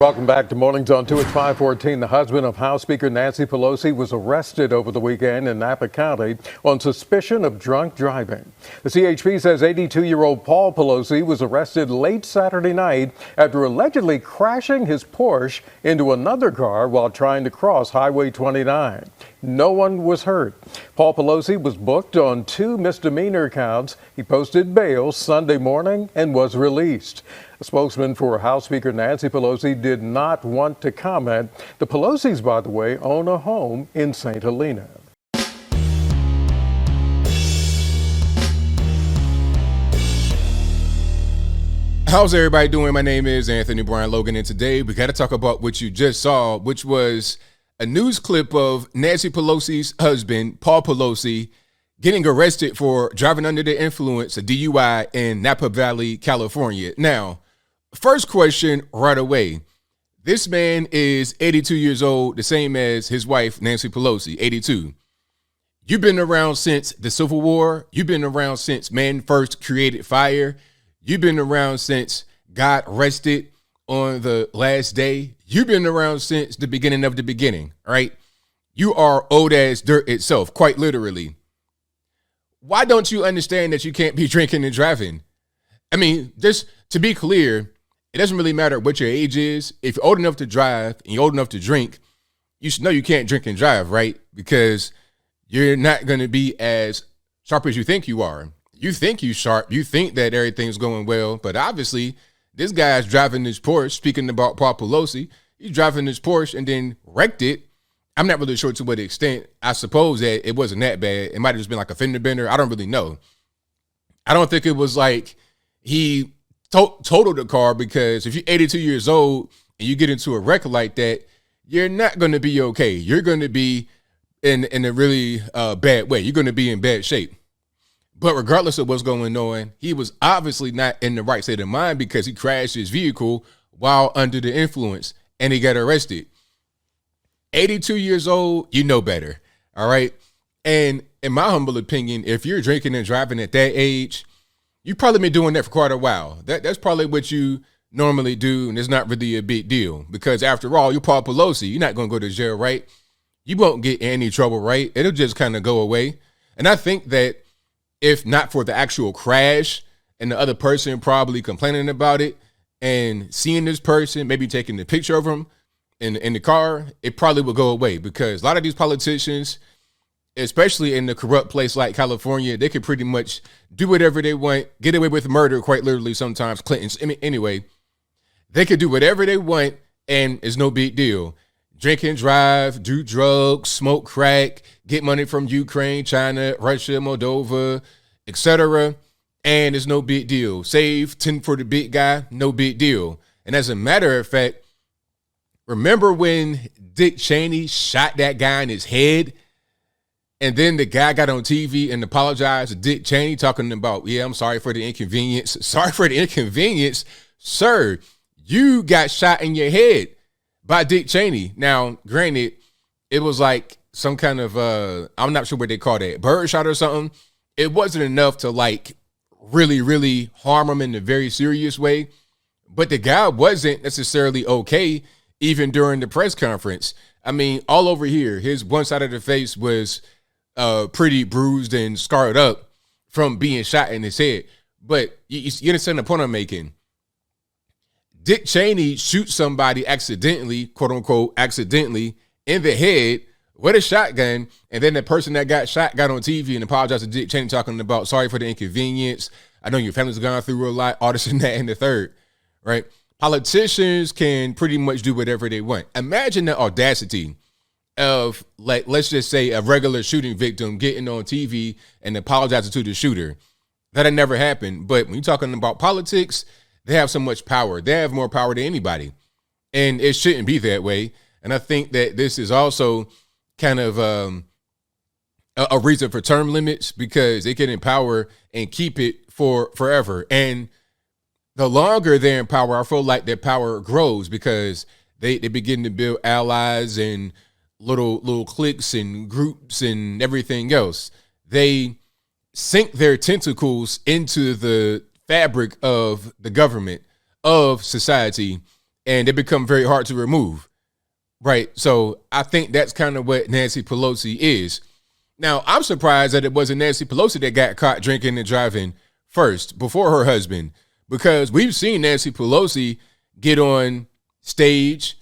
Welcome back to Mornings on 2 at 5:14. The husband of House Speaker Nancy Pelosi was arrested over the weekend in Napa County on suspicion of drunk driving. The CHP says 82-year-old Paul Pelosi was arrested late Saturday night after allegedly crashing his Porsche into another car while trying to cross Highway 29. No one was hurt. Paul Pelosi was booked on 2 misdemeanor counts. He posted bail Sunday morning and was released. A spokesman for House Speaker Nancy Pelosi did not want to comment. The Pelosis, by the way, own a home in St. Helena. How's everybody doing? My name is Anthony Brian Logan, and today we got to talk about what you just saw, which was a news clip of Nancy Pelosi's husband, Paul Pelosi, getting arrested for driving under the influence, a DUI in Napa Valley, California. Now, first question right away. This man is 82 years old, the same as his wife, Nancy Pelosi, 82. You've been around since the Civil War. You've been around since man first created fire. You've been around since God rested on the last day. You've been around since the beginning of the beginning, right? You are old as dirt itself, quite literally. Why don't you understand that you can't be drinking and driving? I mean, just to be clear, it doesn't really matter what your age is. If you're old enough to drive and you're old enough to drink, you should know you can't drink and drive, right? Because you're not going to be as sharp as you think you are. You think you're sharp. You think that everything's going well. But obviously, this guy's driving this Porsche, speaking about Paul Pelosi, he's driving this Porsche and then wrecked it. I'm not really sure to what extent. I suppose that it wasn't that bad. It might have just been like a fender bender. I don't really know. I don't think it was like he totaled the car, because if you're 82 years old and you get into a wreck like that, you're not going to be okay. You're going to be in a really bad way. You're going to be in bad shape. But regardless of what's going on, he was obviously not in the right state of mind, because he crashed his vehicle while under the influence and he got arrested. 82 years old, you know better. All right. And in my humble opinion, if you're drinking and driving at that age, you've probably been doing that for quite a while. That's probably what you normally do, and it's not really a big deal, because after all, you're Paul Pelosi. You're not going to go to jail, right? You won't get in any trouble, right? It'll just kind of go away. And I think that if not for the actual crash and the other person probably complaining about it and seeing this person, maybe taking the picture of him in the car, it probably would go away, because a lot of these politicians, especially in the corrupt place like California, they could pretty much do whatever they want, get away with murder, quite literally sometimes. Clinton's, I mean, anyway, they could do whatever they want and it's no big deal. Drink and drive, do drugs, smoke crack, get money from Ukraine, China, Russia, Moldova, etc. And it's no big deal. Save 10 for the big guy, no big deal. And as a matter of fact, remember when Dick Cheney shot that guy in his head? And then the guy got on TV and apologized to Dick Cheney, talking about, yeah, I'm sorry for the inconvenience. Sorry for the inconvenience. Sir, you got shot in your head by Dick Cheney. Now, granted, it was like some kind of, I'm not sure what they call that, bird shot or something. It wasn't enough to like really, really harm him in a very serious way. But the guy wasn't necessarily okay, even during the press conference. I mean, all over here, his one side of the face was pretty bruised and scarred up from being shot in his head. But you understand the point I'm making. Dick Cheney shoots somebody accidentally, quote unquote, accidentally in the head with a shotgun. And then the person that got shot got on TV and apologized to Dick Cheney, talking about, sorry for the inconvenience. I know your family's gone through a lot, all this and that and the third, right? Politicians can pretty much do whatever they want. Imagine the audacity of, like, let's just say a regular shooting victim getting on TV and apologizing to the shooter. That had never happened. But when you're talking about politics, they have so much power. They have more power than anybody. And it shouldn't be that way. And I think that this is also kind of a reason for term limits, because they can empower and keep it for forever. And the longer they're in power, I feel like their power grows, because they begin to build allies and little cliques and groups and everything else. They sink their tentacles into the fabric of the government, of society, and they become very hard to remove. Right. So I think that's kind of what Nancy Pelosi is. Now, I'm surprised that it wasn't Nancy Pelosi that got caught drinking and driving first before her husband, because we've seen Nancy Pelosi get on stage,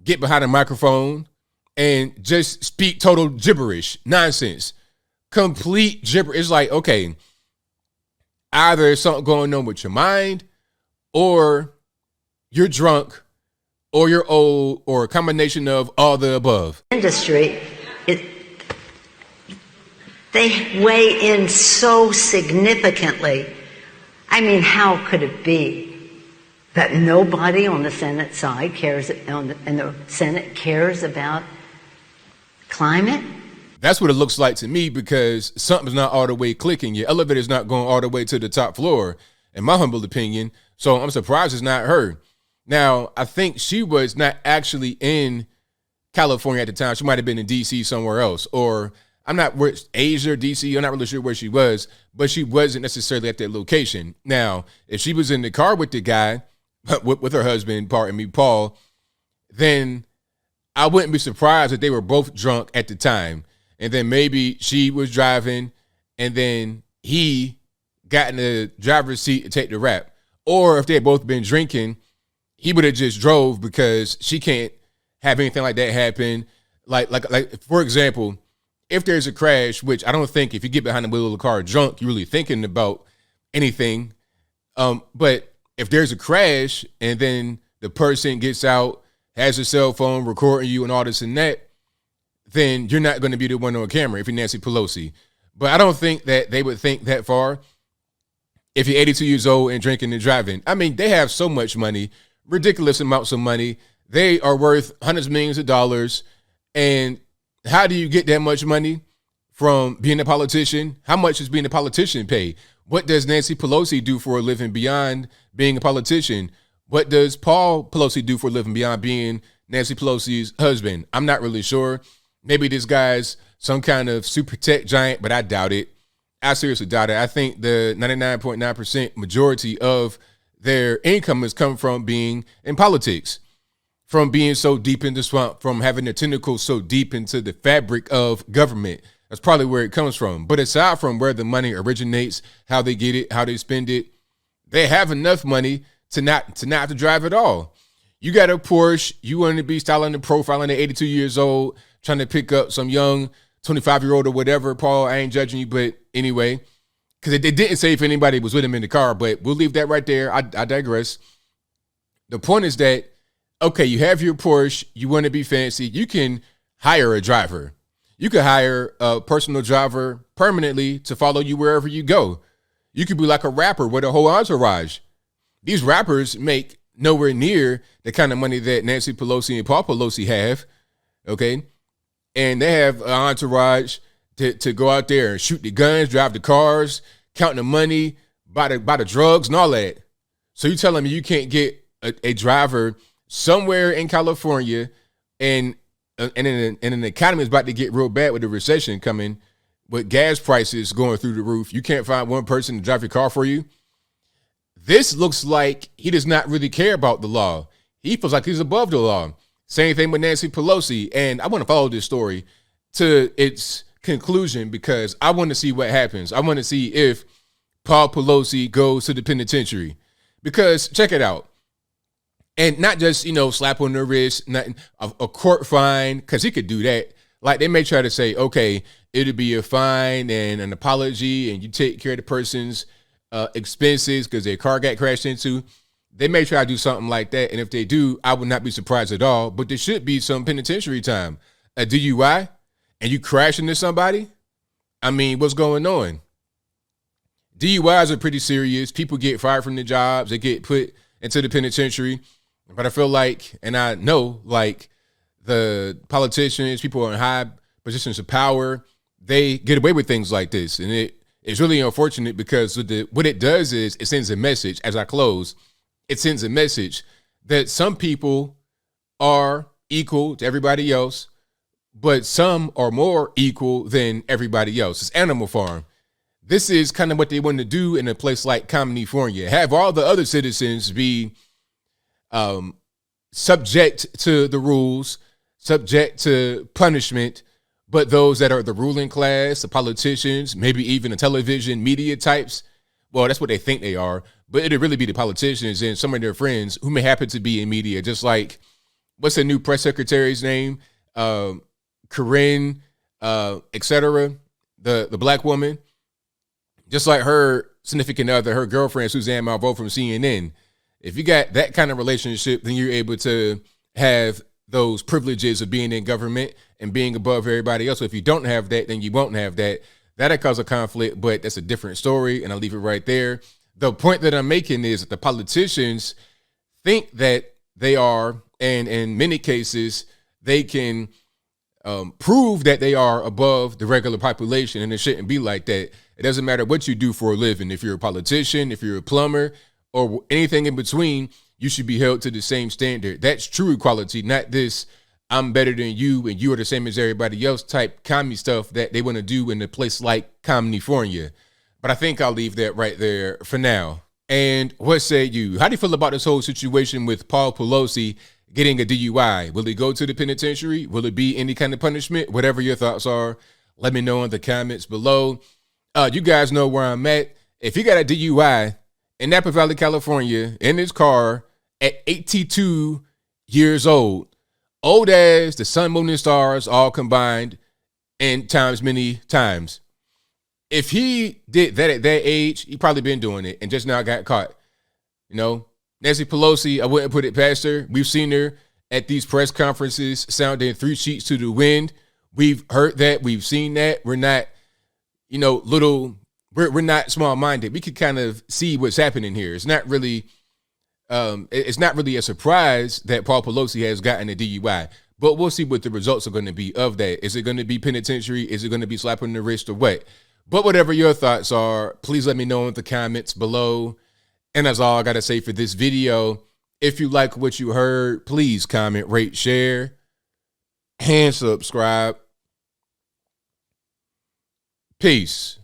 get behind a microphone, and just speak total gibberish, nonsense, complete gibberish. It's like, okay, either there's something going on with your mind, or you're drunk, or you're old, or a combination of all the above. Industry, they weigh in so significantly. I mean, how could it be that nobody on the Senate side cares, and the Senate cares about climate? That's what it looks like to me, because something's not all the way clicking. Your elevator's not going all the way to the top floor, in my humble opinion. So I'm surprised it's not her. Now, I think she was not actually in California at the time. She might have been in D.C. somewhere else, or I'm not where Asia or D.C. I'm not really sure where she was, but she wasn't necessarily at that location. Now, if she was in the car with the guy, with her husband, Paul, then I wouldn't be surprised if they were both drunk at the time. And then maybe she was driving and then he got in the driver's seat to take the rap. Or if they had both been drinking, he would have just drove, because she can't have anything like that happen. Like for example, if there's a crash, which I don't think if you get behind the wheel of the car drunk, you're really thinking about anything. But if there's a crash and then the person gets out, has a cell phone recording you and all this and that, then you're not going to be the one on camera if you're Nancy Pelosi. But I don't think that they would think that far if you're 82 years old and drinking and driving. I mean, they have so much money, ridiculous amounts of money. They are worth hundreds of millions of dollars. And how do you get that much money? From being a politician? How much does being a politician pay? What does Nancy Pelosi do for a living beyond being a politician? What does Paul Pelosi do for a living beyond being Nancy Pelosi's husband? I'm not really sure. Maybe this guy's some kind of super tech giant, but I doubt it. I seriously doubt it. I think the 99.9% majority of their income has come from being in politics, from being so deep in the swamp, from having their tentacles so deep into the fabric of government. That's probably where it comes from. But aside from where the money originates, how they get it, how they spend it, they have enough money to not have to drive at all. You got a Porsche, you want to be styling and profiling at 82 years old, trying to pick up some young 25-year-old or whatever. Paul, I ain't judging you, but anyway, because they didn't say if anybody was with him in the car, but we'll leave that right there. I digress. The point is that, okay, you have your Porsche, you want to be fancy, you can hire a driver. You could hire a personal driver permanently to follow you wherever you go. You could be like a rapper with a whole entourage. These rappers make nowhere near the kind of money that Nancy Pelosi and Paul Pelosi have, okay? And they have an entourage to go out there and shoot the guns, drive the cars, count the money, buy the drugs and all that. So you telling me you can't get a driver somewhere in California and an economy is about to get real bad with the recession coming, with gas prices going through the roof. You can't find one person to drive your car for you. This looks like he does not really care about the law. He feels like he's above the law. Same thing with Nancy Pelosi. And I want to follow this story to its conclusion because I want to see what happens. I want to see if Paul Pelosi goes to the penitentiary. Because check it out. And not just, slap on the wrist, not a court fine, because he could do that. Like they may try to say, okay, it'll be a fine and an apology and you take care of the person's expenses because their car got crashed into. They may try to do something like that. And if they do, I would not be surprised at all. But there should be some penitentiary time. A DUI and you crash into somebody? I mean, what's going on? DUIs are pretty serious. People get fired from their jobs. They get put into the penitentiary. But I feel like, and I know, like the politicians, people in high positions of power, they get away with things like this. And it's really unfortunate because what it does is it sends a message, as I close, it sends a message that some people are equal to everybody else, but some are more equal than everybody else. It's Animal Farm. This is kind of what they want to do in a place like California. Have all the other citizens be subject to the rules, subject to punishment. But those that are the ruling class, the politicians, maybe even the television media types, well, that's what they think they are. But it'd really be the politicians and some of their friends who may happen to be in media, just like, what's the new press secretary's name? Corinne, et cetera, the black woman. Just like her significant other, her girlfriend, Suzanne Malveaux from CNN. If you got that kind of relationship, then you're able to have those privileges of being in government and being above everybody else. So if you don't have that, then you won't have that. That'll cause a conflict, but that's a different story, and I'll leave it right there. The point that I'm making is that the politicians think that they are, and in many cases, they can prove that they are above the regular population, and it shouldn't be like that. It doesn't matter what you do for a living. If you're a politician, if you're a plumber, or anything in between, you should be held to the same standard. That's true equality, not this I'm better than you and you are the same as everybody else type commie stuff that they want to do in a place like California. But I think I'll leave that right there for now. And what say you? How do you feel about this whole situation with Paul Pelosi getting a DUI? Will he go to the penitentiary? Will it be any kind of punishment? Whatever your thoughts are, let me know in the comments below. You guys know where I'm at. If you got a DUI in Napa Valley, California, in his car at 82 years old as the sun, moon, and stars all combined and times many times. If he did that at that age, he probably been doing it and just now got caught. You know, Nancy Pelosi, I wouldn't put it past her. We've seen her at these press conferences sounding three sheets to the wind. We've heard that. We've seen that. We're not, we're not small-minded. We could kind of see what's happening here. It's not really a surprise that Paul Pelosi has gotten a DUI, but we'll see what the results are going to be of that. Is it going to be penitentiary? Is it going to be slap on the wrist or what? But whatever your thoughts are, please let me know in the comments below. And that's all I got to say for this video. If you like what you heard, please comment, rate, share, and subscribe. Peace.